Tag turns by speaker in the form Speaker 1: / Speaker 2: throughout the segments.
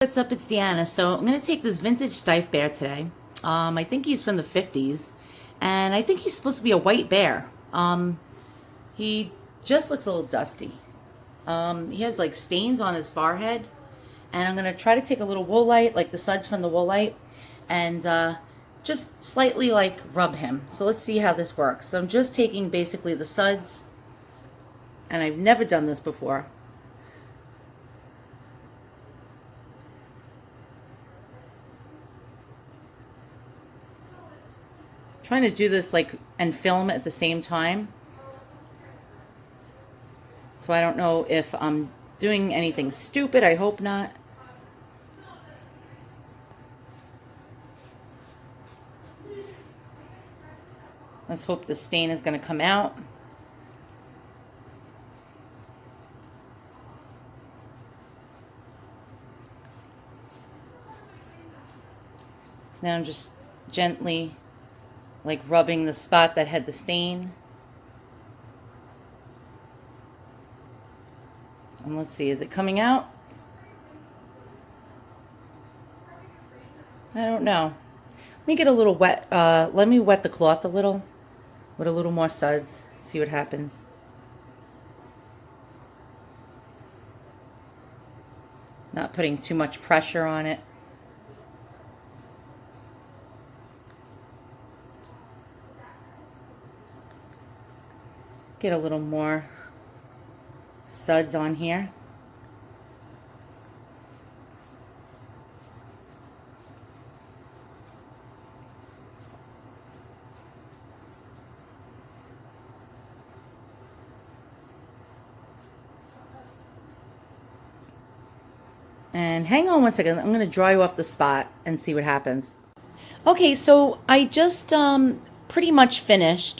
Speaker 1: What's up? It's Deanna. So I'm going to take this vintage Steiff bear today. I think he's from the 50s, and I think he's supposed to be a white bear. He just looks a little dusty. He has like stains on his forehead, and I'm going to try to take a little wool light, like the suds from the wool light, and just slightly like rub him. So let's see how this works. So I'm just taking basically the suds, and I've never done this before. Trying to do this like and film at the same time. So I don't know if I'm doing anything stupid. I hope not. Let's hope the stain is going to come out. So now I'm just gently like rubbing the spot that had the stain. And let's see, is it coming out? I don't know. Let me get a little wet. Let me wet the cloth a little with a little more suds. See what happens. Not putting too much pressure on it. Get a little more suds on here. And hang on one second. I'm going to dry off the spot and see what happens. Okay, so I just pretty much finished.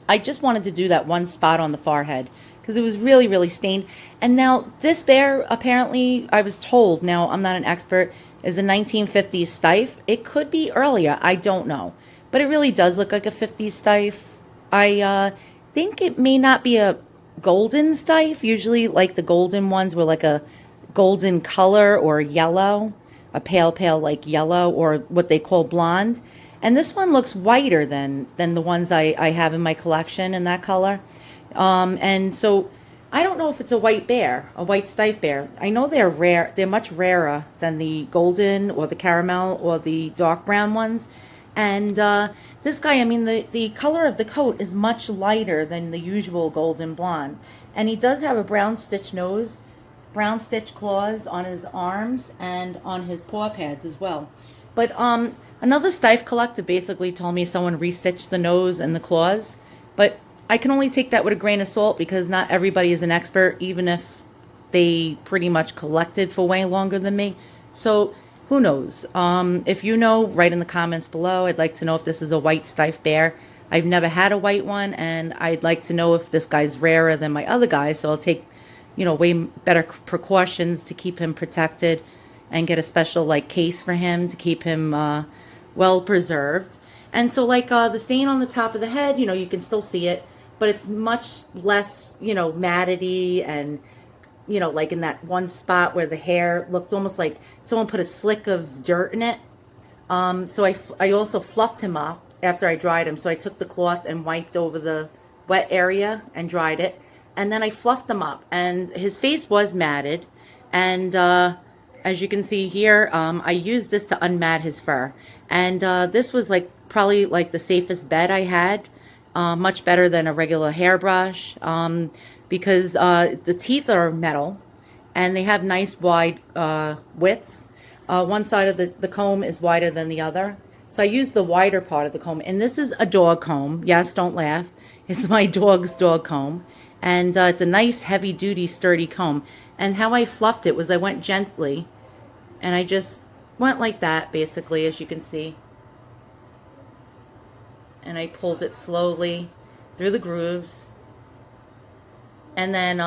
Speaker 1: I just wanted to do that one spot on the forehead because it was really, really stained. And now this bear, apparently, I was told, now I'm not an expert, is a 1950s Steiff. It could be earlier. I don't know. But it really does look like a 50s Steiff. I think it may not be a golden Steiff. Usually, like the golden ones were like a golden color or yellow, a pale, like yellow, or what they call blonde. And this one looks whiter than the ones I have in my collection in that color. And so I don't know if it's a white bear, a white Steiff bear. I know they're rare. They're much rarer than the golden or the caramel or the dark brown ones. And this guy, I mean, the color of the coat is much lighter than the usual golden blonde. And he does have a brown stitch nose, brown stitch claws on his arms and on his paw pads as well. But another Steiff collector basically told me someone restitched the nose and the claws, but I can only take that with a grain of salt because not everybody is an expert, even if they pretty much collected for way longer than me. So who knows? If you know, write in the comments below. I'd like to know if this is a white Steiff bear. I've never had a white one, and I'd like to know if this guy's rarer than my other guys, so I'll take, way better precautions to keep him protected and get a special like case for him to keep him well preserved. And so like the stain on the top of the head, you can still see it, but it's much less, mattedy and, like in that one spot where the hair looked almost like someone put a slick of dirt in it. So I also fluffed him up after I dried him. So I took the cloth and wiped over the wet area and dried it. And then I fluffed him up, and his face was matted. And as you can see here, I used this to unmat his fur. And this was like probably like the safest bet I had, much better than a regular hairbrush, because the teeth are metal and they have nice wide widths. One side of the comb is wider than the other. So I used the wider part of the comb. And this is a dog comb. Yes, don't laugh. It's my dog's dog comb. And it's a nice, heavy-duty, sturdy comb. And how I fluffed it was I went gently, and I just went like that, basically, as you can see. And I pulled it slowly through the grooves. And then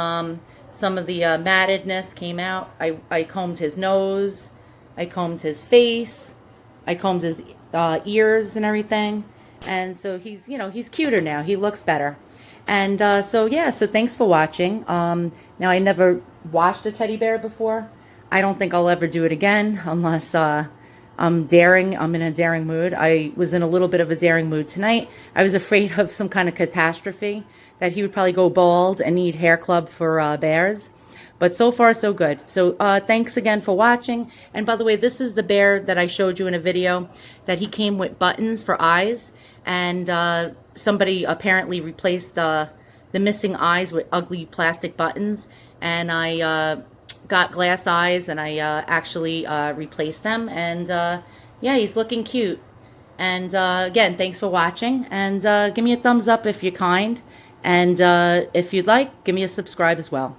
Speaker 1: some of the mattedness came out. I combed his nose. I combed his face. I combed his ears and everything. And so he's cuter now. He looks better. And so thanks for watching. Now, I never washed a teddy bear before. I don't think I'll ever do it again unless I'm daring. I'm in a daring mood. I was in a little bit of a daring mood tonight. I was afraid of some kind of catastrophe, that he would probably go bald and need hair club for bears. But so far, so good. So thanks again for watching. And by the way, this is the bear that I showed you in a video that he came with buttons for eyes. And somebody apparently replaced the missing eyes with ugly plastic buttons. And I got glass eyes, and I actually replaced them. And yeah, he's looking cute. And again, thanks for watching. And give me a thumbs up if you're kind. And if you'd like, give me a subscribe as well.